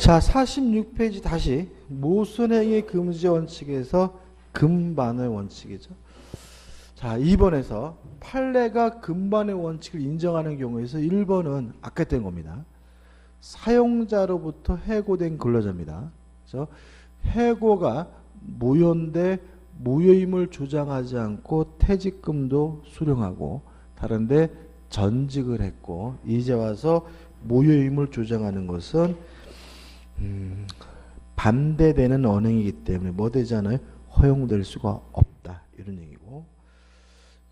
자, 46페이지 다시 모순행위 금지 원칙에서 금반의 원칙이죠. 자, 2번에서 판례가 금반의 원칙을 인정하는 경우에서 1번은 아까 했던 겁니다. 사용자로부터 해고된 근로자입니다. 그래서 해고가 무효인데 무효임을 주장하지 않고 퇴직금도 수령하고 다른데 전직을 했고 이제 와서 무효임을 주장하는 것은 반대되는 언행이기 때문에 뭐 되잖아요? 허용될 수가 없다. 이런 얘기고.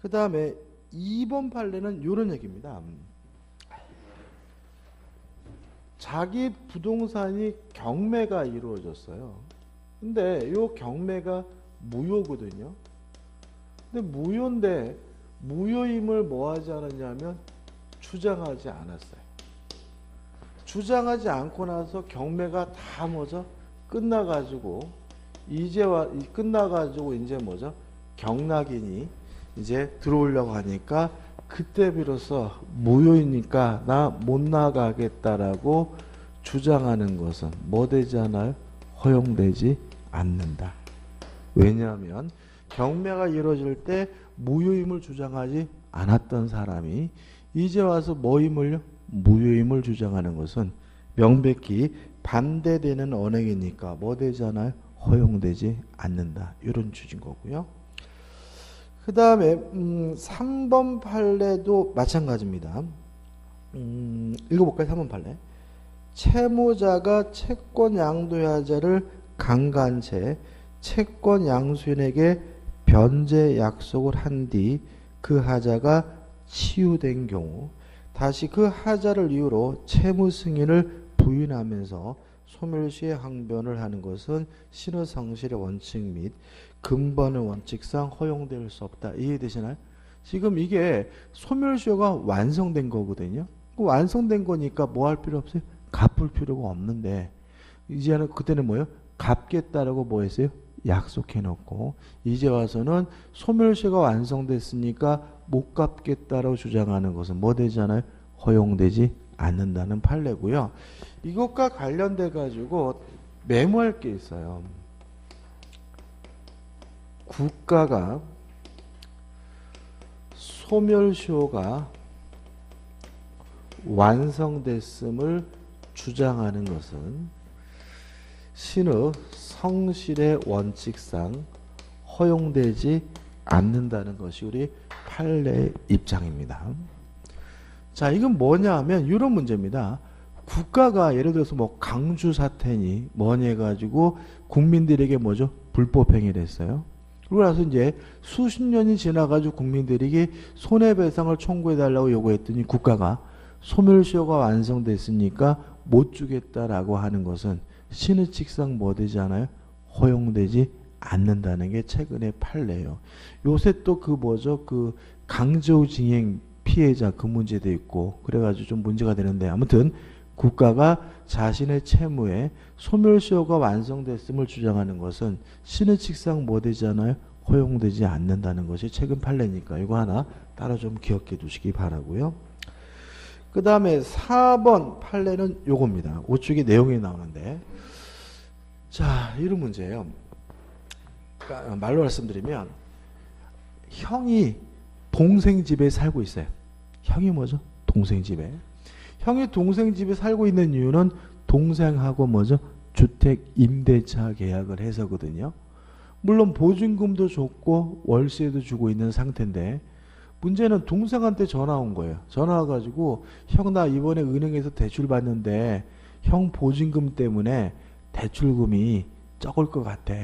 그 다음에 2번 판례는 이런 얘기입니다. 자기 부동산이 경매가 이루어졌어요. 근데 이 경매가 무효거든요. 근데 무효인데 무효임을 뭐 하지 않았냐면 주장하지 않았어요. 주장하지 않고 나서 경매가 다 뭐죠? 끝나가지고 끝나가지고 이제 뭐죠? 경락인이 이제 들어오려고 하니까 그때 비로소 무효이니까 나 못 나가겠다라고 주장하는 것은 뭐 되지 않아요? 허용되지 않는다. 왜냐하면 경매가 이루어질 때 무효임을 주장하지 않았던 사람이 이제 와서 뭐임을요? 무효임을 주장하는 것은 명백히 반대되는 언행이니까 뭐 되잖아요? 허용되지 않는다. 이런 취지인 거고요. 그 다음에 3번 판례도 마찬가지입니다. 읽어볼까요? 3번 판례. 채무자가 채권 양도하자를 강간 채 채권 양수인에게 변제 약속을 한 뒤 그 하자가 치유된 경우 다시 그 하자를 이유로 채무 승인을 부인하면서 소멸시에 항변을 하는 것은 신의성실의 원칙 및 금반의 원칙상 허용될 수 없다. 이해되시나요? 지금 이게 소멸시효가 완성된 거거든요. 완성된 거니까 뭐 할 필요 없어요? 갚을 필요가 없는데 이제는 그때는 뭐예요? 갚겠다라고 뭐 했어요? 약속해 놓고 이제 와서는 소멸시효가 완성됐으니까 못 갚겠다라고 주장하는 것은 뭐 되잖아요? 허용되지 않는다는 판례고요. 이것과 관련돼 가지고 메모할 게 있어요. 국가가 소멸시효가 완성됐음을 주장하는 것은 신의 성실의 원칙상 허용되지 않는다는 것이 우리 판례의 입장입니다. 자, 이건 뭐냐 하면 이런 문제입니다. 국가가 예를 들어서 뭐 강주 사태니 뭐니 해가지고 국민들에게 뭐죠? 불법행위를 했어요. 그러고 나서 이제 수십 년이 지나가지고 국민들에게 손해배상을 청구해달라고 요구했더니 국가가 소멸시효가 완성됐으니까 못 주겠다라고 하는 것은 신의칙상 뭐 되지 않아요? 허용되지 않는다는 게 최근의 판례예요. 요새 또 그 뭐죠? 그 강제징행 피해자 그 문제도 있고 그래가지고 좀 문제가 되는데 아무튼 국가가 자신의 채무에 소멸시효가 완성됐음을 주장하는 것은 신의칙상 뭐 되지 않아요? 허용되지 않는다는 것이 최근 판례니까 이거 하나 따로 좀 기억해 두시기 바라고요. 그 다음에 4번 판례는 요겁니다. 우측에 내용이 나오는데 자, 이런 문제예요. 그러니까 말로 말씀드리면 형이 동생 집에 살고 있어요. 형이 뭐죠? 동생 집에. 형이 동생 집에 살고 있는 이유는 동생하고 뭐죠? 주택 임대차 계약을 해서거든요. 물론 보증금도 줬고 월세도 주고 있는 상태인데 문제는 동생한테 전화 온 거예요. 전화 와가지고 형 나 이번에 은행에서 대출 받는데 형 보증금 때문에 대출금이 적을 것 같아.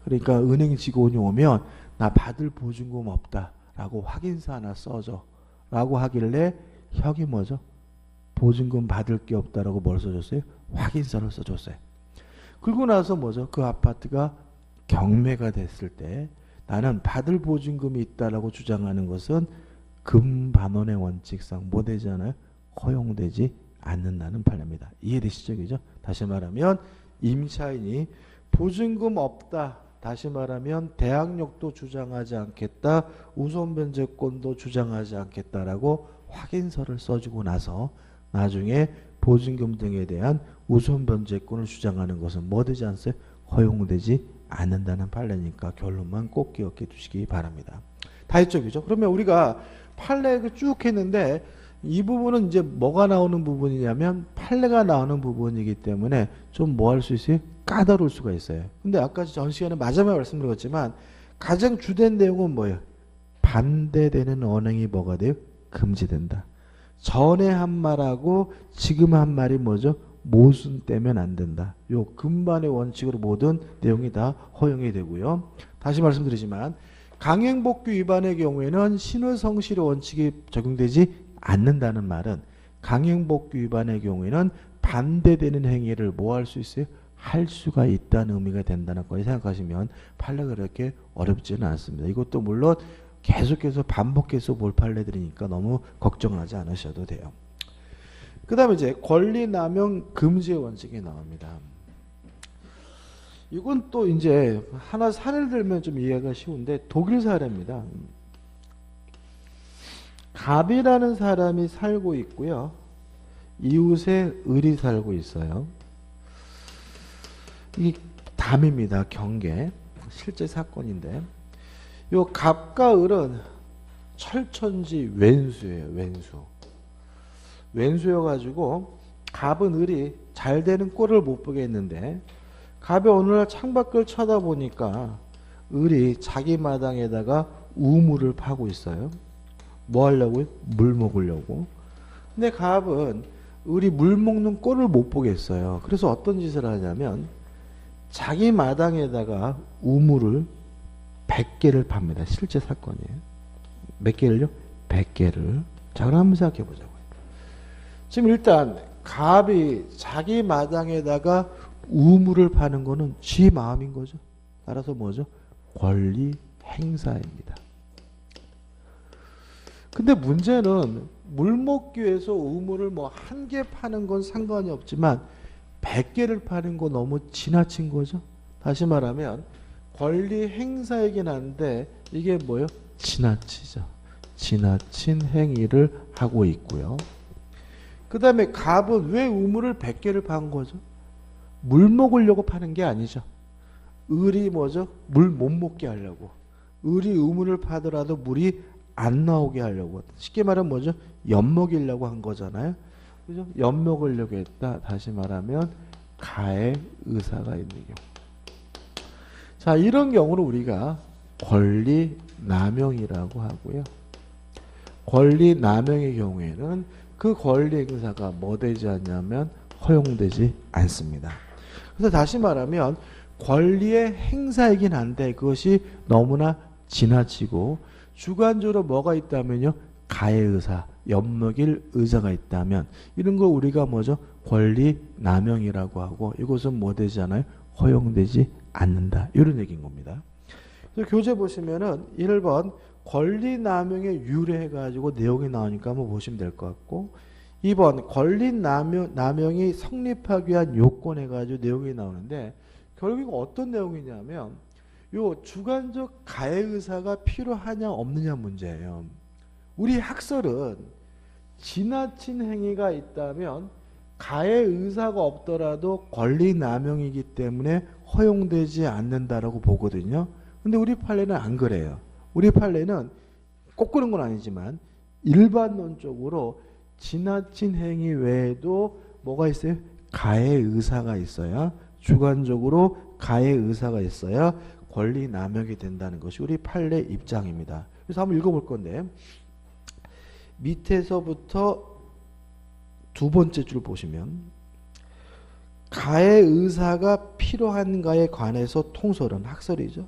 그러니까 은행 직원이 오면 나 받을 보증금 없다라고 확인서 하나 써줘 라고 하길래 형이 뭐죠? 보증금 받을 게 없다라고 뭘 써줬어요? 확인서를 써줬어요. 그러고 나서 뭐죠? 그 아파트가 경매가 됐을 때 나는 받을 보증금이 있다라고 주장하는 것은 금반원의 원칙상 뭐 되잖아요? 허용되지 않는다는 판례입니다. 이해되시죠? 그죠? 다시 말하면 임차인이 보증금 없다. 다시 말하면 대항력도 주장하지 않겠다. 우선변제권도 주장하지 않겠다라고 확인서를 써주고 나서 나중에 보증금 등에 대한 우선 변제권을 주장하는 것은 뭐 되지 않어요? 허용되지 않는다는 판례니까 결론만 꼭 기억해 두시기 바랍니다. 다 했죠, 그죠? 그러면 우리가 판례를 쭉 했는데 이 부분은 이제 뭐가 나오는 부분이냐면 판례가 나오는 부분이기 때문에 좀 뭐 할 수 있어요? 까다로울 수가 있어요. 근데 아까 전 시간에 마지막에 말씀드렸지만 가장 주된 내용은 뭐예요? 반대되는 언행이 뭐가 돼요? 금지된다. 전에 한 말하고 지금 한 말이 뭐죠? 모순되면 안 된다. 요 근반의 원칙으로 모든 내용이 다 허용이 되고요. 다시 말씀드리지만 강행복귀 위반의 경우에는 신의성실의 원칙이 적용되지 않는다는 말은 강행복귀 위반의 경우에는 반대되는 행위를 뭐 할 수 있어요? 할 수가 있다는 의미가 된다는 거에 생각하시면 판례가 그렇게 어렵지는 않습니다. 이것도 물론 계속해서 반복해서 볼 판례들이니까 너무 걱정하지 않으셔도 돼요. 그 다음에 이제 권리남용 금지의 원칙이 나옵니다. 이건 또 이제 하나 사례를 들면 좀 이해가 쉬운데 독일 사례입니다. 갑이라는 사람이 살고 있고요. 이웃에 을이 살고 있어요. 이 담입니다. 경계. 실제 사건인데 요 갑과 을은 철천지 왼수예요. 왼수여가지고 갑은 을이 잘 되는 꼴을 못 보겠는데 갑이 어느 날 창밖을 쳐다보니까 을이 자기 마당에다가 우물을 파고 있어요. 뭐 하려고요? 물 먹으려고. 근데 갑은 을이 물 먹는 꼴을 못 보겠어요. 그래서 어떤 짓을 하냐면 자기 마당에다가 우물을 100개를 팝니다. 실제 사건이에요. 몇 개를요? 100개를. 자, 그럼 한번 생각해 보자고요. 지금 일단 갑이 자기 마당에다가 우물을 파는 거는 지 마음인 거죠. 따라서 뭐죠? 권리 행사입니다. 근데 문제는 물 먹기 위해서 우물을 뭐 한 개 파는 건 상관이 없지만 100개를 파는 거 너무 지나친 거죠. 다시 말하면 권리 행사이긴 한데 이게 뭐예요? 지나치죠. 지나친 행위를 하고 있고요. 그 다음에 갑은 왜 우물을 100개를 판 거죠? 물 먹으려고 파는 게 아니죠. 을이 뭐죠? 물 못 먹게 하려고. 을이 우물을 파더라도 물이 안 나오게 하려고. 쉽게 말하면 뭐죠? 엿먹이려고 한 거잖아요. 그죠? 엿먹으려고 했다. 다시 말하면 가해 의사가 있는 경우. 자, 이런 경우를 우리가 권리 남용이라고 하고요. 권리 남용의 경우에는 그 권리 행사가 뭐 되지 않냐면 허용되지 않습니다. 그래서 다시 말하면 권리의 행사이긴 한데 그것이 너무나 지나치고 주관적으로 뭐가 있다면요? 가해 의사, 엿먹일 의사가 있다면 이런 거 우리가 뭐죠? 권리 남용이라고 하고 이것은 뭐 되지 않아요? 허용되지 않는다. 이런 얘기인 겁니다. 그래서 교재 보시면은 1번 권리 남용에 유래해가지고 내용이 나오니까 한번 보시면 될 것 같고 2번 권리 남용이 성립하기 위한 요건 해가지고 내용이 나오는데 결국 어떤 내용이냐면 요 주관적 가해 의사가 필요하냐 없느냐 문제예요. 우리 학설은 지나친 행위가 있다면 가해 의사가 없더라도 권리 남용이기 때문에 허용되지 않는다라고 보거든요. 근데 우리 판례는 안 그래요. 우리 판례는 꼭 그런 건 아니지만 일반론적으로 지나친 행위 외에도 뭐가 있어요? 가해 의사가 있어야 주관적으로 가해 의사가 있어야 권리 남용이 된다는 것이 우리 판례 입장입니다. 그래서 한번 읽어볼 건데 밑에서부터 두 번째 줄 보시면 가해 의사가 필요한가에 관해서 통설은 학설이죠.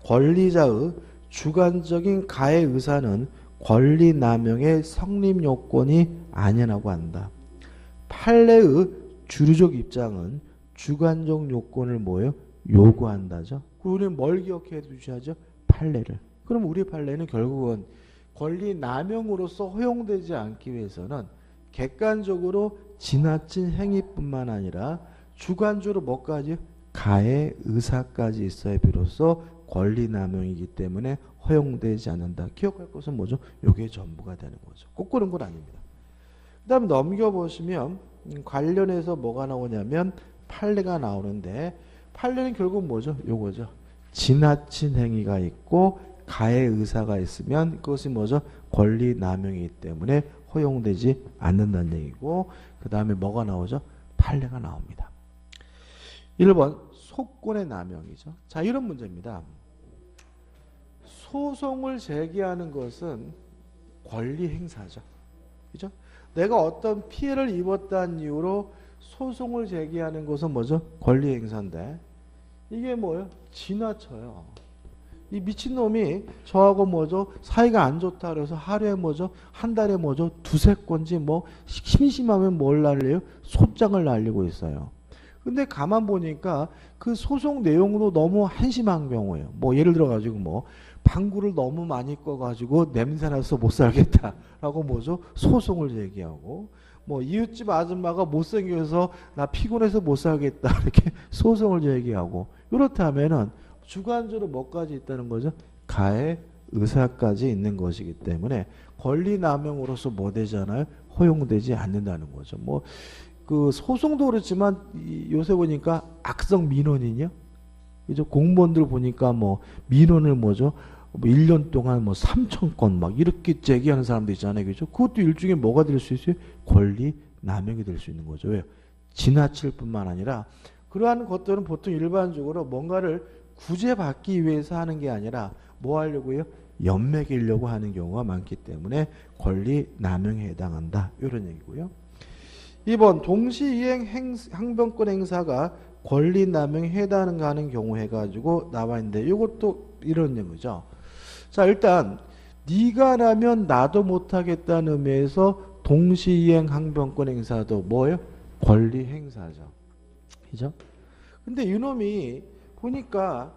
권리자의 주관적인 가해 의사는 권리 남용의 성립 요건이 아니라고 한다. 판례의 주류적 입장은 주관적 요건을 뭐예요? 요구한다죠. 그럼 우리는 뭘 기억해 두셔야죠? 판례를. 그럼 우리 판례는 결국은 권리 남용으로서 허용되지 않기 위해서는 객관적으로 지나친 행위뿐만 아니라 주관적으로 뭐까지? 가해 의사까지 있어야 비로소 권리 남용이기 때문에 허용되지 않는다. 기억할 것은 뭐죠? 이게 전부가 되는 거죠. 꼭 그런 건 아닙니다. 그다음에 넘겨보시면 관련해서 뭐가 나오냐면 판례가 나오는데 판례는 결국 뭐죠? 요거죠. 지나친 행위가 있고 가해 의사가 있으면 그것이 뭐죠? 권리 남용이기 때문에 허용되지 않는다는 얘기고 그 다음에 뭐가 나오죠? 판례가 나옵니다. 1번 소권의 남용이죠. 자, 이런 문제입니다. 소송을 제기하는 것은 권리 행사죠. 그죠? 내가 어떤 피해를 입었다는 이유로 소송을 제기하는 것은 뭐죠? 권리 행사인데 이게 뭐예요? 지나쳐요. 이 미친놈이 저하고 뭐죠? 사이가 안 좋다 그래서 하루에 뭐죠? 한 달에 뭐죠? 두세 건지 뭐 심심하면 뭘 날려요? 소장을 날리고 있어요. 근데 가만 보니까 그 소송 내용도 너무 한심한 경우예요. 뭐 예를 들어 가지고 뭐 방구를 너무 많이 꺼가지고 냄새나서 못 살겠다라고 뭐죠? 소송을 제기하고 뭐 이웃집 아줌마가 못생겨서 나 피곤해서 못 살겠다 이렇게 소송을 제기하고 이렇다면은 주관적으로 뭐까지 있다는 거죠? 가해 의사까지 있는 것이기 때문에 권리 남용으로서 뭐 되잖아요? 허용되지 않는다는 거죠. 뭐 그 소송도 그렇지만 요새 보니까 악성 민원이냐? 그죠? 공무원들 보니까 뭐 민원을 뭐죠? 뭐 1년 동안 뭐 3천 건 막 이렇게 제기하는 사람도 있잖아요. 그죠? 그것도 일종의 뭐가 될 수 있어요? 권리 남용이 될 수 있는 거죠. 왜요? 지나칠 뿐만 아니라 그러한 것들은 보통 일반적으로 뭔가를 구제받기 위해서 하는 게 아니라 뭐 하려고요? 연맥이려고 하는 경우가 많기 때문에 권리 남용에 해당한다. 이런 얘기고요. 2번 동시이행 항변권 행사가 권리 남용에 해당하는 경우 해가지고 나와 있는데 이것도 이런 얘기죠. 자, 일단 네가 나면 나도 못하겠다는 의미에서 동시이행 항변권 행사도 뭐예요? 권리 행사죠. 그죠? 근데 이놈이 보니까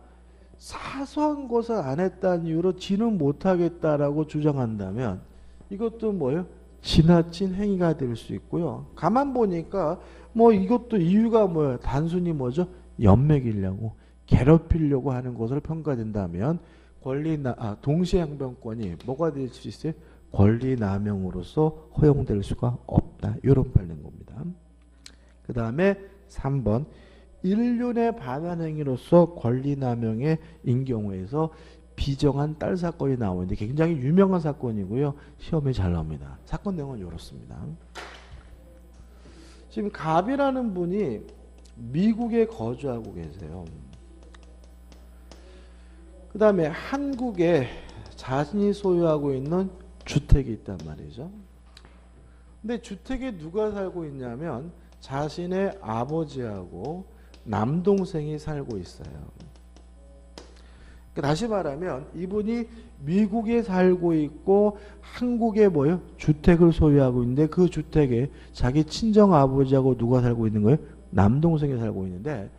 사소한 것을 안 했다는 이유로 지는 못하겠다라고 주장한다면 이것도 뭐예요? 지나친 행위가 될 수 있고요. 가만 보니까 뭐 이것도 이유가 뭐예요? 단순히 뭐죠? 연맥이려고 괴롭히려고 하는 것으로 평가된다면 동시행변권이 뭐가 될 수 있어요? 권리 남용으로서 허용될 수가 없다. 이런 판례인 겁니다. 그 다음에 3번 인륜의 반환 행위로서 권리 남용의 인 경우에서 비정한 딸 사건이 나오는데 굉장히 유명한 사건이고요. 시험에 잘 나옵니다. 사건 내용은 이렇습니다. 지금 갑이라는 분이 미국에 거주하고 계세요. 그 다음에 한국에 자신이 소유하고 있는 주택이 있단 말이죠. 근데 주택에 누가 살고 있냐면 자신의 아버지하고 남동생이 살고 있어요. 다시 말하면 이분이 미국에 살고 있고 한국에 뭐요? 주택을 소유하고 있는데 그 주택에 자기 친정 아버지하고 누가 살고 있는 거예요? 남동생이 살고 있는데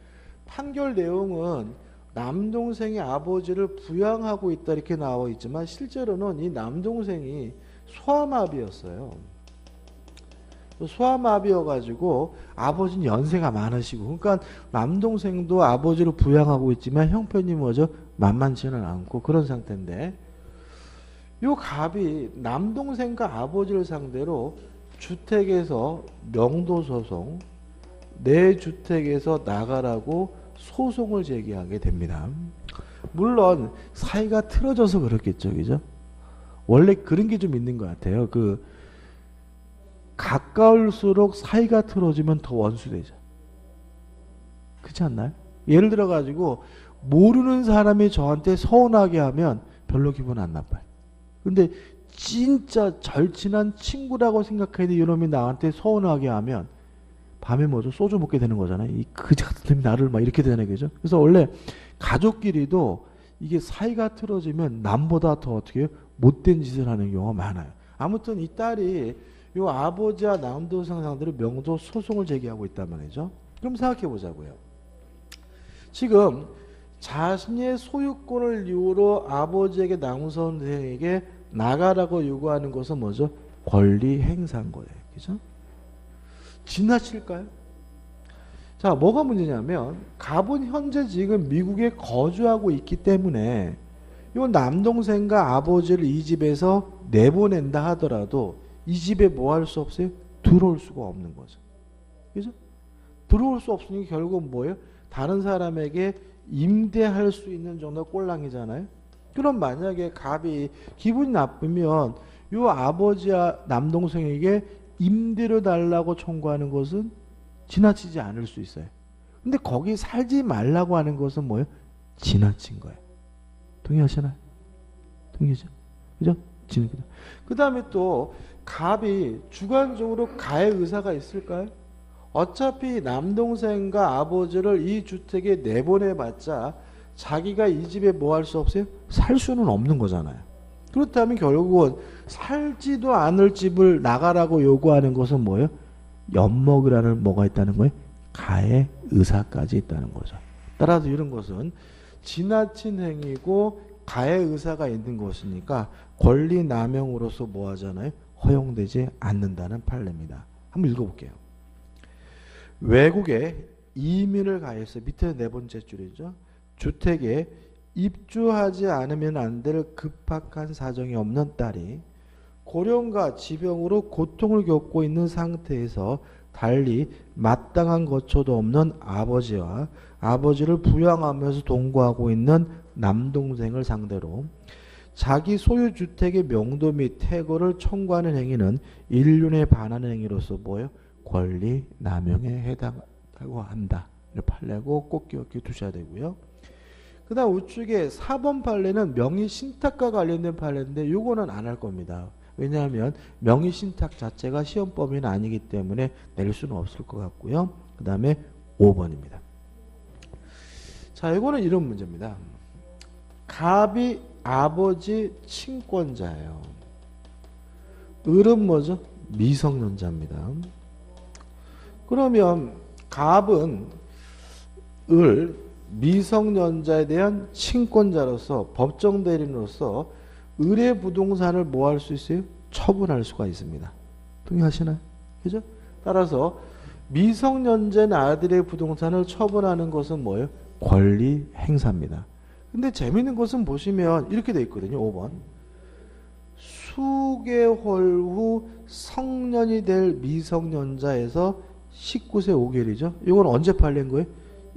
판결 내용은 남동생이 아버지를 부양하고 있다 이렇게 나와 있지만 실제로는 이 남동생이 소아마비였어요. 소아마비여가지고 아버지는 연세가 많으시고 그러니까 남동생도 아버지를 부양하고 있지만 형편이 뭐죠? 만만치는 않고 그런 상태인데 요 갑이 남동생과 아버지를 상대로 주택에서 명도소송 내 주택에서 나가라고 소송을 제기하게 됩니다. 물론 사이가 틀어져서 그렇겠죠. 그죠? 원래 그런 게 좀 있는 것 같아요. 가까울수록 사이가 틀어지면 더 원수되죠. 그렇지 않나요? 예를 들어 가지고 모르는 사람이 저한테 서운하게 하면 별로 기분 안 나빠요. 근데 진짜 절친한 친구라고 생각해도 이놈이 나한테 서운하게 하면 밤에 뭐죠? 소주 먹게 되는 거잖아요. 이 그지 같은 놈이 나를 막 이렇게 되는 거죠. 그래서 원래 가족끼리도 이게 사이가 틀어지면 남보다 더 어떻게 해요? 못된 짓을 하는 경우가 많아요. 아무튼 이 딸이 요 아버지와 남동생 상대로 명도 소송을 제기하고 있단 말이죠. 그럼 생각해 보자고요. 지금 자신의 소유권을 이유로 아버지에게 남동생에게 나가라고 요구하는 것은 뭐죠? 권리 행사인 거예요. 그죠? 지나칠까요? 자, 뭐가 문제냐면 갑은 현재 지금 미국에 거주하고 있기 때문에 요 남동생과 아버지를 이 집에서 내보낸다 하더라도 이 집에 뭐 할 수 없어요? 들어올 수가 없는 거죠. 그죠? 들어올 수 없으니 결국 뭐예요? 다른 사람에게 임대할 수 있는 정도의 꼴랑이잖아요. 그럼 만약에 갑이 기분이 나쁘면 요 아버지와 남동생에게 임대료 달라고 청구하는 것은 지나치지 않을 수 있어요. 근데 거기 살지 말라고 하는 것은 뭐예요? 지나친 거예요. 동의하시나요? 동의하죠? 그죠? 그 다음에 또 갑이 주관적으로 가의 의사가 있을까요? 어차피 남동생과 아버지를 이 주택에 내보내봤자 자기가 이 집에 뭐 할 수 없어요? 살 수는 없는 거잖아요. 그렇다면 결국은 살지도 않을 집을 나가라고 요구하는 것은 뭐예요? 엿먹으라는 뭐가 있다는 거예요? 가의 의사까지 있다는 거죠. 따라서 이런 것은 지나친 행위고 가의 의사가 있는 것이니까 권리 남용으로서 뭐 하잖아요? 허용되지 않는다는 판례입니다. 한번 읽어볼게요. 외국에 이민을 가해서 밑에 네 번째 줄이죠. 주택에 입주하지 않으면 안 될 급박한 사정이 없는 딸이 고령과 지병으로 고통을 겪고 있는 상태에서 달리 마땅한 거처도 없는 아버지와 아버지를 부양하면서 동거하고 있는 남동생을 상대로 자기 소유 주택의 명도 및 퇴거를 청구하는 행위는 인륜에 반하는 행위로서 뭐예요? 권리 남용에 해당하고 한다. 판례고 꼭 기억해 두셔야 되고요. 그 다음 우측에 4번 판례는 명의신탁과 관련된 판례인데 요거는 안 할 겁니다. 왜냐하면 명의신탁 자체가 시험 범위는 아니기 때문에 낼 수는 없을 것 같고요. 그 다음에 5번입니다. 자, 이거는 이런 문제입니다. 갑이 아버지 친권자예요. 을은 뭐죠? 미성년자입니다. 그러면 갑은 을 미성년자에 대한 친권자로서 법정 대리인으로서 을의 부동산을 뭐 할 수 있어요? 처분할 수가 있습니다. 동의하시나요? 그죠? 따라서 미성년자인 아들의 부동산을 처분하는 것은 뭐예요? 권리 행사입니다. 근데 재미있는 것은 보시면 이렇게 돼 있거든요. 5번. 수개월 후 성년이 될 미성년자에서 19세 5개월이죠. 이건 언제 판례인 거예요?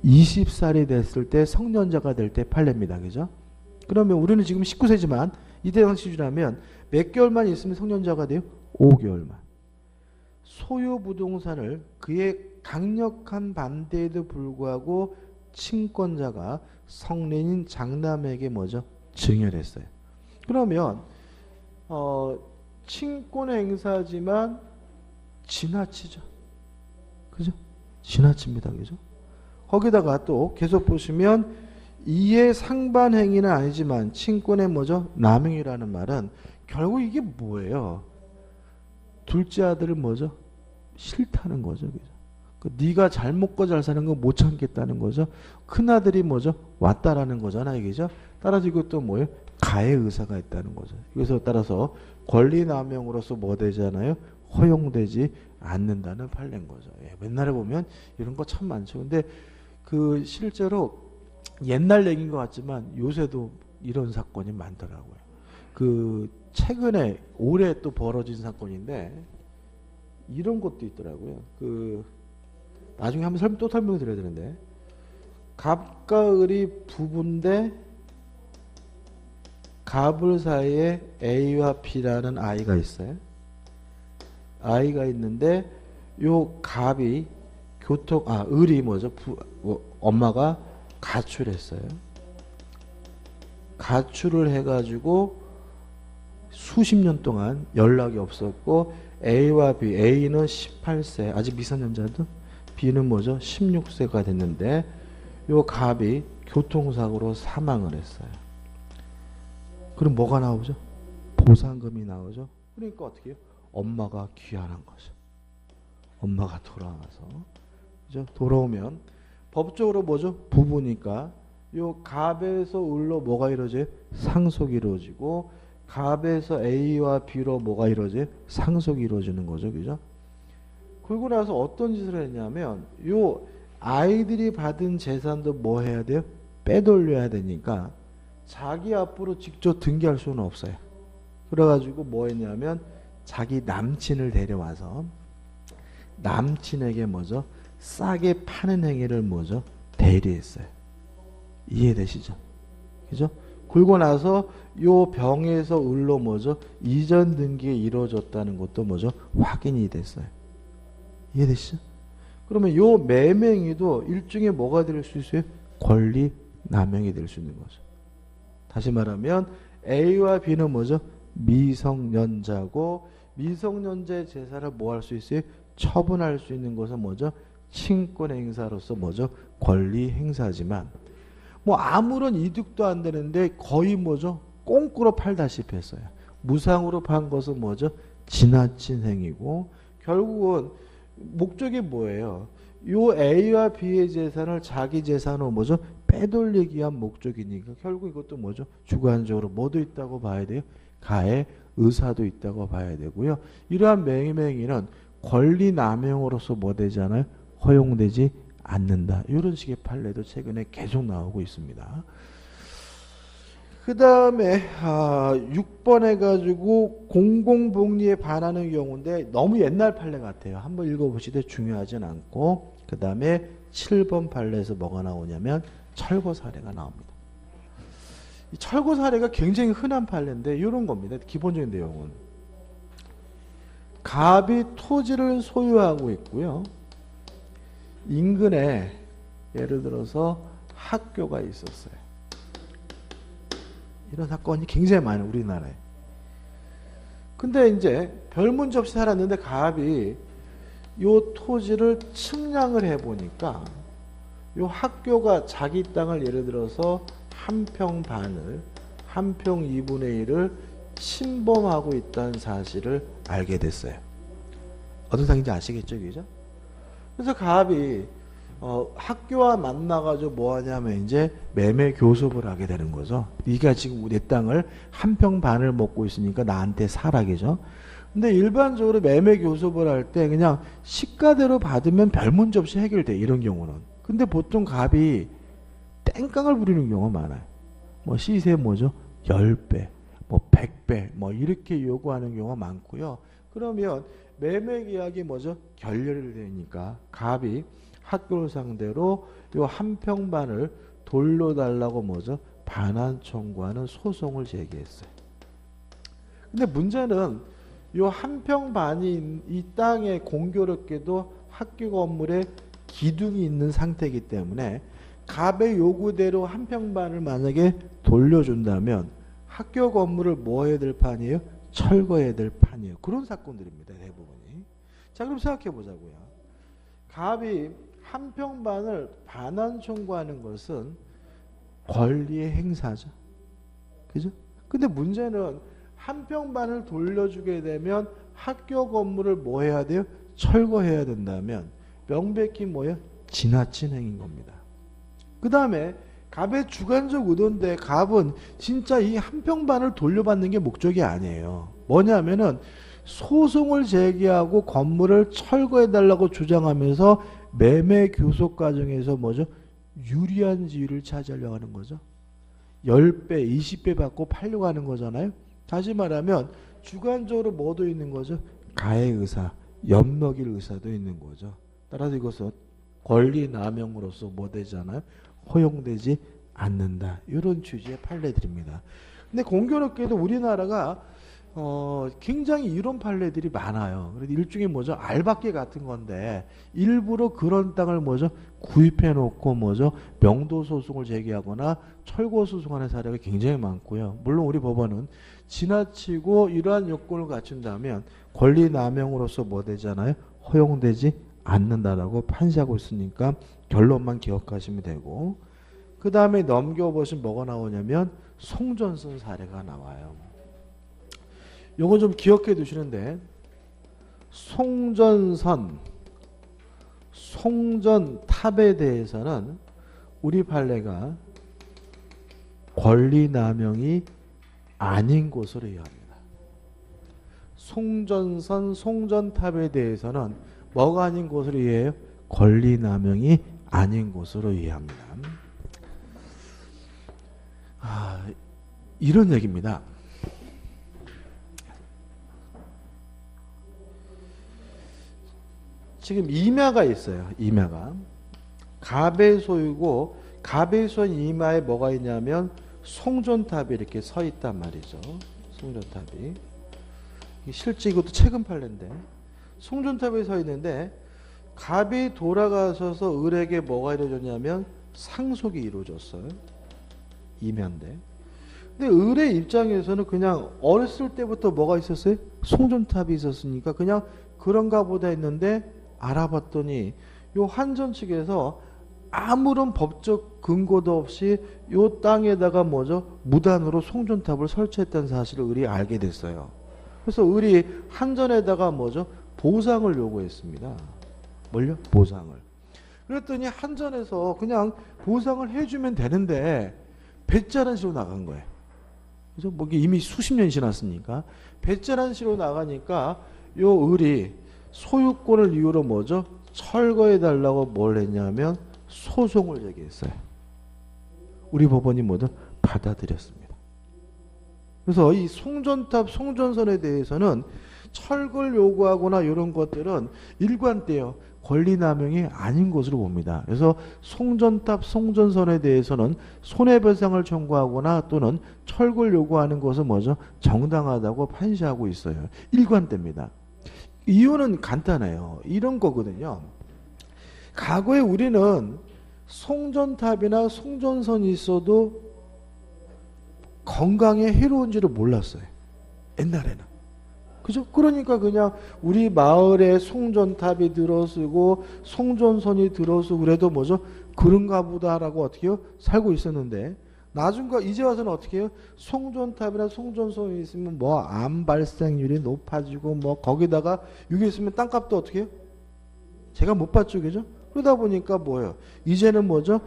20살이 됐을 때 성년자가 될 때 판례입니다. 그죠? 그러면 우리는 지금 19세지만 이때 당시 기준하면 몇 개월만 있으면 성년자가 돼요? 5개월만. 소유 부동산을 그의 강력한 반대에도 불구하고 친권자가 성년인 장남에게 뭐죠? 증여했어요. 그러면 친권 행사지만 지나치죠. 그죠? 지나칩니다. 그죠? 거기다가 또 계속 보시면 이의 상반 행위는 아니지만 친권의 뭐죠? 남용이라는 말은 결국 이게 뭐예요? 둘째 아들을 뭐죠? 싫다는 거죠. 그죠? 네가 잘 먹고 잘 사는 거 못 참겠다는 거죠. 큰아들이 뭐죠? 왔다라는 거잖아요. 그죠? 따라서 이것도 뭐예요? 가의 의사가 있다는 거죠. 그래서 따라서 권리 남용으로서 뭐 되잖아요? 허용되지 않는다는 판례인 거죠. 예, 옛날에 보면 이런 거 참 많죠. 근데 그 실제로 옛날 얘기인 것 같지만 요새도 이런 사건이 많더라고요. 그 최근에 올해 또 벌어진 사건인데 이런 것도 있더라고요. 그 나중에 한번 또 설명을 드려야 되는데 갑과 을이 부부인데 갑을 사이에 A와 B라는 아이가 있어요. 아이가 있는데 요 갑이 을이 뭐죠? 엄마가 가출했어요. 가출을 해가지고 수십 년 동안 연락이 없었고 A와 B, A는 18세, 아직 미성년자도, B는 뭐죠? 16세가 됐는데 요 갑이 교통사고로 사망을 했어요. 그럼 뭐가 나오죠? 보상금이 나오죠. 그러니까 어떻게 해요? 엄마가 귀환한 거죠. 엄마가 돌아와서, 그죠? 돌아오면 법적으로 뭐죠? 부부니까 요 갑에서 을로 뭐가 이루어져요? 상속이 이루어지고 갑에서 A와 B로 뭐가 이루어져요? 상속이 이루어지는 거죠. 그죠? 그러고 나서 어떤 짓을 했냐면 요 아이들이 받은 재산도 뭐 해야 돼요? 빼돌려야 되니까 자기 앞으로 직접 등기할 수는 없어요. 그래가지고 뭐 했냐면 자기 남친을 데려와서 남친에게 뭐죠? 싸게 파는 행위를 뭐죠? 대리했어요. 이해되시죠? 그죠? 그러고 나서 요 병에서 을로 뭐죠? 이전 등기가 이루어졌다는 것도 뭐죠? 확인이 됐어요. 이해되시죠? 그러면 요 매명이도 일종의 뭐가 될 수 있어요? 권리 남용이 될 수 있는 거죠. 다시 말하면 A와 B는 뭐죠? 미성년자고 미성년자의 재산을 뭐 할 수 있어요? 처분할 수 있는 것은 뭐죠? 친권 행사로서 뭐죠? 권리 행사지만 뭐 아무런 이득도 안 되는데 거의 뭐죠? 꽁꾸로 팔다시피 했어요. 무상으로 판 것은 뭐죠? 지나친 행위고 결국은 목적이 뭐예요? 요 A와 B의 재산을 자기 재산으로 뭐죠? 빼돌리기 위한 목적이니까 결국 이것도 뭐죠? 주관적으로 뭐도 있다고 봐야 돼요? 가해 의사도 있다고 봐야 되고요. 이러한 매매행위는 권리 남용으로서 뭐 되잖아요? 허용되지 않는다. 이런 식의 판례도 최근에 계속 나오고 있습니다. 그 다음에 6번 해가지고 공공복리에 반하는 경우인데 너무 옛날 판례 같아요. 한번 읽어보시되 중요하진 않고 그 다음에 7번 판례에서 뭐가 나오냐면 철거 사례가 나옵니다. 이 철거 사례가 굉장히 흔한 판례인데 이런 겁니다. 기본적인 내용은 갑이 토지를 소유하고 있고요. 인근에 예를 들어서 학교가 있었어요. 이런 사건이 굉장히 많아요. 우리나라에. 근데 이제 별 문제 없이 살았는데 갑이 요 토지를 측량을 해보니까 요 학교가 자기 땅을 예를 들어서 한 평 반을 한 평 2분의 1을 침범하고 있다는 사실을 알게 됐어요. 어떤 상인지 아시겠죠? 그죠? 그래서 갑이 학교와 만나가지고 뭐 하냐면 이제 매매 교섭을 하게 되는 거죠. 네가 지금 내 땅을 한 평 반을 먹고 있으니까 나한테 사라겠죠. 근데 일반적으로 매매 교섭을 할 때 그냥 시가대로 받으면 별 문제 없이 해결돼. 이런 경우는. 근데 보통 갑이 땡깡을 부리는 경우가 많아요. 뭐 시세 뭐죠? 10배, 뭐 100배, 뭐 이렇게 요구하는 경우가 많고요. 그러면 매매 계약이 뭐죠? 결렬이 되니까 갑이 학교를 상대로 요 한 평 반을 돌려달라고 뭐죠? 반환 청구하는 소송을 제기했어요. 근데 문제는 요 한 평 반이 이 땅에 공교롭게도 학교 건물에 기둥이 있는 상태이기 때문에 갑의 요구대로 한 평 반을 만약에 돌려준다면 학교 건물을 뭐 해야 될 판이에요? 철거해야 될 판이에요. 그런 사건들입니다. 대부분이. 자, 그럼 생각해 보자고요. 갑이 한 평 반을 반환 청구하는 것은 권리의 행사죠. 그죠? 근데 문제는 한 평 반을 돌려주게 되면 학교 건물을 뭐 해야 돼요? 철거해야 된다면 명백히 뭐예요? 지나친 행위인 겁니다. 그 다음에 갑의 주관적 의도인데 갑은 진짜 이 한 평 반을 돌려받는 게 목적이 아니에요. 뭐냐면은 소송을 제기하고 건물을 철거해달라고 주장하면서 매매 교섭 과정에서 뭐죠? 유리한 지위를 차지하려고 하는 거죠. 10배, 20배 받고 팔려고 하는 거잖아요. 다시 말하면 주관적으로 뭐도 있는 거죠? 가해 의사, 엿먹일 의사도 있는 거죠. 따라서 이것은 권리 남용으로서 뭐 되잖아요? 허용되지 않는다. 이런 취지의 판례들입니다. 근데 공교롭게도 우리나라가 굉장히 이런 판례들이 많아요. 그래서 일종의 뭐죠? 알박기 같은 건데 일부러 그런 땅을 뭐죠? 구입해 놓고 뭐죠? 명도 소송을 제기하거나 철거 소송하는 사례가 굉장히 많고요. 물론 우리 법원은 지나치고 이러한 요건을 갖춘다면 권리 남용으로서 뭐 되잖아요? 허용되지 않는다라고 판시하고 있으니까 결론만 기억하시면 되고 그 다음에 넘겨보시면 뭐가 나오냐면 송전선 사례가 나와요. 요거 좀 기억해 두시는데 송전탑에 대해서는 우리 판례가 권리 남용이 아닌 것으로 이해합니다. 송전탑에 대해서는 뭐가 아닌 것으로 이해해요? 권리 남용이 아닌 것으로 이해합니다. 이런 얘기입니다. 지금 임야가 있어요. 임야가. 갑의 소유고 갑의 소유 임야에 뭐가 있냐면 송전탑이 이렇게 서 있단 말이죠. 송전탑이. 실제 이것도 최근 판례인데 송전탑에 서 있는데 갑이 돌아가셔서 을에게 뭐가 이루어졌냐면 상속이 이루어졌어요. 임야인데. 근데 을의 입장에서는 그냥 어렸을 때부터 뭐가 있었어요? 송전탑이 있었으니까 그냥 그런가 보다 했는데 알아봤더니 요 한전 측에서 아무런 법적 근거도 없이 요 땅에다가 뭐죠? 무단으로 송전탑을 설치했다는 사실을 을이 알게 됐어요. 그래서 을이 한전에다가 뭐죠? 보상을 요구했습니다. 뭘요? 보상을. 그랬더니 한전에서 그냥 보상을 해주면 되는데 배짜란 식으로 나간 거예요. 그래서 뭐 이미 수십 년이 지났으니까 배짜란 식으로 나가니까 요 을이 소유권을 이유로 뭐죠? 철거해 달라고 뭘 했냐면 소송을 제기했어요. 우리 법원이 뭐죠? 받아들였습니다. 그래서 이 송전탑, 송전선에 대해서는 철거를 요구하거나 이런 것들은 일관돼요. 권리남용이 아닌 것으로 봅니다. 그래서 송전탑, 송전선에 대해서는 손해배상을 청구하거나 또는 철거를 요구하는 것은 뭐죠? 정당하다고 판시하고 있어요. 일관됩니다. 이유는 간단해요. 이런 거거든요. 과거에 우리는 송전탑이나 송전선이 있어도 건강에 해로운지를 몰랐어요. 옛날에는. 그죠? 그러니까 그냥 우리 마을에 송전탑이 들어서고 송전선이 들어서고 그래도 뭐죠? 그런가 보다라고 어떻게 해요? 살고 있었는데 나중에 이제 와서는 어떻게 해요? 송전탑이나 송전선이 있으면 뭐 암 발생률이 높아지고 뭐 거기다가 이게 있으면 땅값도 어떻게 해요? 제가 못 봤죠. 그죠? 그러다 보니까 뭐예요? 이제는 뭐죠?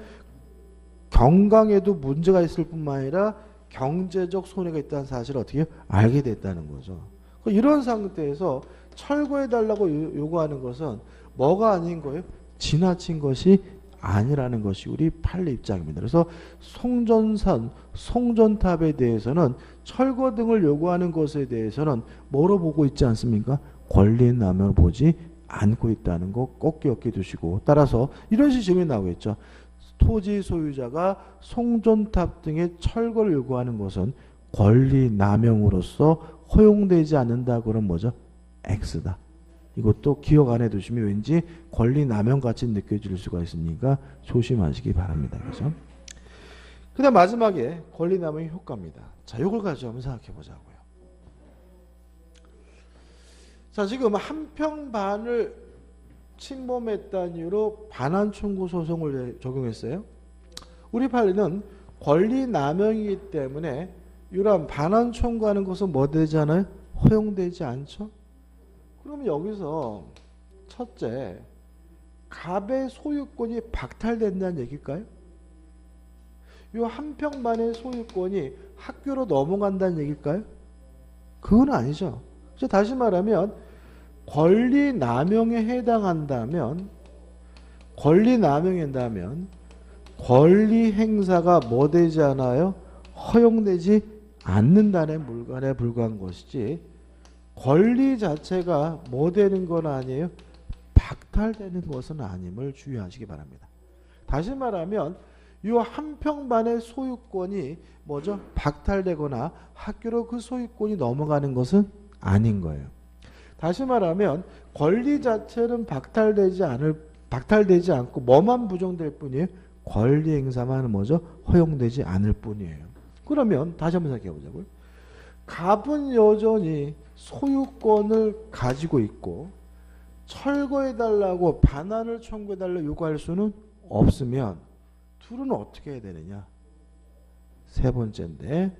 건강에도 문제가 있을 뿐만 아니라 경제적 손해가 있다는 사실을 어떻게 해요? 알게 됐다는 거죠. 이런 상태에서 철거해달라고 요구하는 것은 뭐가 아닌 거예요? 지나친 것이 아니라는 것이 우리 판례 입장입니다. 그래서 송전선, 송전탑에 대해서는 철거 등을 요구하는 것에 대해서는 뭐로 보고 있지 않습니까? 권리남용을 보지 않고 있다는 거 꼭 기억해 두시고 따라서 이런 식의 질문이 나오겠죠. 토지 소유자가 송전탑 등의 철거를 요구하는 것은 권리남용으로서 허용되지 않는다. 그럼 뭐죠? X다. 이것도 기억 안 해두시면 왠지 권리남용 같이 느껴질 수가 있으니까 조심하시기 바랍니다. 그죠? 그 다음 마지막에 권리남용의 효과입니다. 자, 이걸 가지고 한번 생각해 보자고요. 자, 지금 한 평 반을 침범했다는 이유로 반환 청구 소송을 적용했어요. 우리 판례는 권리남용이기 때문에 이러한 반환 청구하는 것은 뭐 되잖아요? 허용되지 않죠? 그러면 여기서 첫째, 갑의 소유권이 박탈된다는 얘기일까요? 이 한 평만의 소유권이 학교로 넘어간다는 얘기일까요? 그건 아니죠. 그래서 다시 말하면 권리남용에 해당한다면 권리 행사가 뭐 되지 않아요? 허용되지 않는다는 물건에 불과한 것이지 권리 자체가 뭐 되는 건 아니에요? 박탈되는 것은 아님을 주의하시기 바랍니다. 다시 말하면 이 한 평반의 소유권이 뭐죠? 박탈되거나 학교로 그 소유권이 넘어가는 것은 아닌 거예요. 다시 말하면 권리 자체는 박탈되지 않고 뭐만 부정될 뿐이에요? 권리 행사만 뭐죠? 허용되지 않을 뿐이에요. 그러면 다시 한번 생각해 보자고요. 갑은 여전히 소유권을 가지고 있고 철거해달라고 반환을 청구해달라고 요구할 수는 없으면 둘은 어떻게 해야 되느냐? 세 번째인데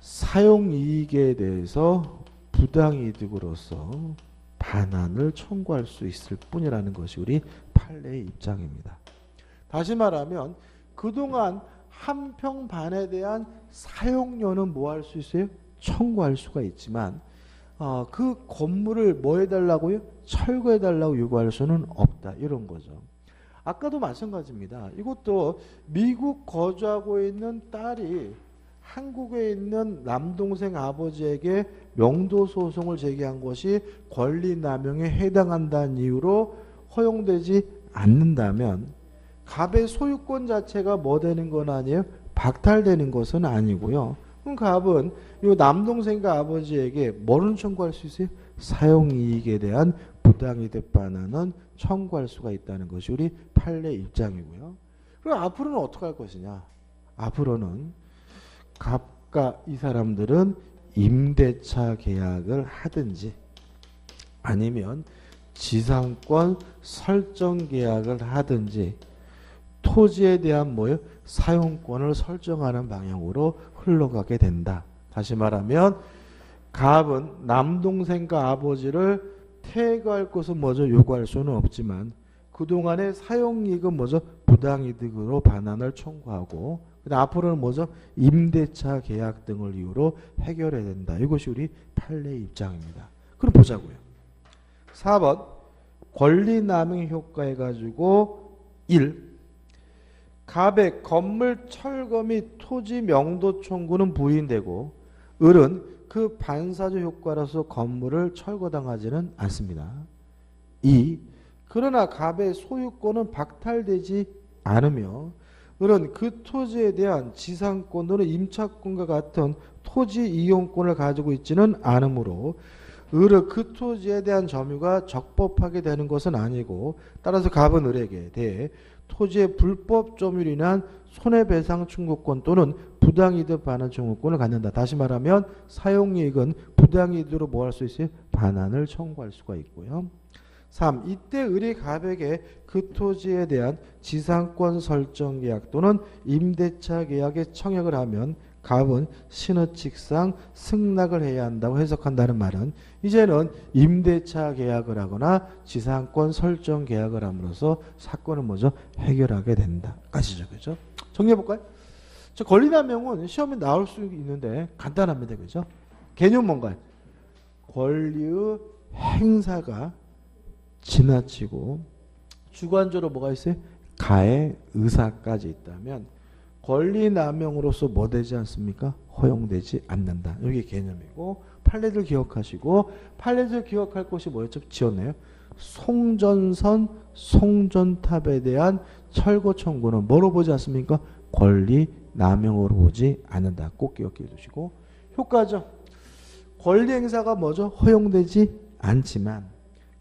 사용이익에 대해서 부당이득으로서 반환을 청구할 수 있을 뿐이라는 것이 우리 판례의 입장입니다. 다시 말하면 그동안 한 평 반에 대한 사용료는 뭐 할 수 있어요? 청구할 수가 있지만 그 건물을 뭐 해달라고요? 철거해달라고 요구할 수는 없다. 이런 거죠. 아까도 마찬가지입니다. 이것도 미국 거주하고 있는 딸이 한국에 있는 남동생 아버지에게 명도 소송을 제기한 것이 권리 남용에 해당한다는 이유로 허용되지 않는다면 갑의 소유권 자체가 뭐 되는 건 아니에요? 박탈되는 것은 아니고요. 그럼 갑은 이 남동생과 아버지에게 뭐를 청구할 수 있어요? 사용이익에 대한 부당이득 반환은 청구할 수가 있다는 것이 우리 판례 입장이고요. 그럼 앞으로는 어떻게 할 것이냐? 앞으로는 갑과 이 사람들은 임대차 계약을 하든지 아니면 지상권 설정 계약을 하든지 토지에 대한 뭐요? 사용권을 설정하는 방향으로 흘러가게 된다. 다시 말하면 갑은 남동생과 아버지를 퇴거할 것은 뭐죠? 요구할 수는 없지만 그동안의 사용이익은 뭐죠? 부당이득으로 반환을 청구하고 앞으로는 뭐죠? 임대차 계약 등을 이유로 해결해야 된다. 이것이 우리 판례 입장입니다. 그럼 보자고요. 4번 권리남용 효과 해가지고 1. 갑의 건물 철거 및 토지 명도 청구는 부인되고 을은 그 반사조 효과로서 건물을 철거당하지는 않습니다. 2. 그러나 갑의 소유권은 박탈되지 않으며 을은 그 토지에 대한 지상권 또는 임차권과 같은 토지 이용권을 가지고 있지는 않으므로 을은 그 토지에 대한 점유가 적법하게 되는 것은 아니고 따라서 갑은 을에게 대해 토지의 불법 점유로 인한 손해배상 청구권 또는 부당이득 반환 청구권을 갖는다. 다시 말하면 사용이익은 부당이득으로 뭐 할 수 있어요? 반환을 청구할 수가 있고요. 3. 이때 을이 갑에게 그 토지에 대한 지상권 설정 계약 또는 임대차 계약에 청약을 하면 갑은 신의칙상 승낙을 해야 한다고 해석한다는 말은 이제는 임대차 계약을 하거나 지상권 설정 계약을 함으로써 사건을 먼저 해결하게 된다. 까지죠. 그죠? 정리해볼까요? 저 권리남용은 시험에 나올 수 있는데 간단합니다. 그죠? 개념 뭔가요? 권리의 행사가 지나치고 주관적으로 뭐가 있어요? 가의 의사까지 있다면 권리남용으로서 뭐 되지 않습니까? 허용되지 않는다. 이게 개념이고 판례들 기억하시고 판례들 기억할 것이 뭐였죠? 지었네요. 송전선, 송전탑에 대한 철거 청구는 뭐로 보지 않습니까? 권리남용으로 보지 않는다. 꼭 기억해 두시고 효과죠. 권리 행사가 뭐죠? 허용되지 않지만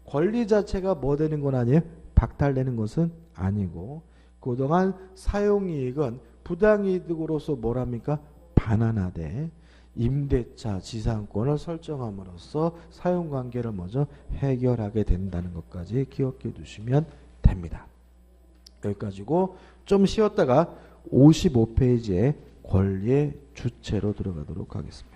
권리 자체가 뭐 되는 건 아니에요? 박탈되는 것은 아니고 그동안 사용이익은 부당이득으로서 뭐랍니까? 반환하되 임대차 지상권을 설정함으로써 사용관계를 먼저 해결하게 된다는 것까지 기억해 두시면 됩니다. 여기까지고 좀 쉬었다가 55페이지에 권리의 주체로 들어가도록 하겠습니다.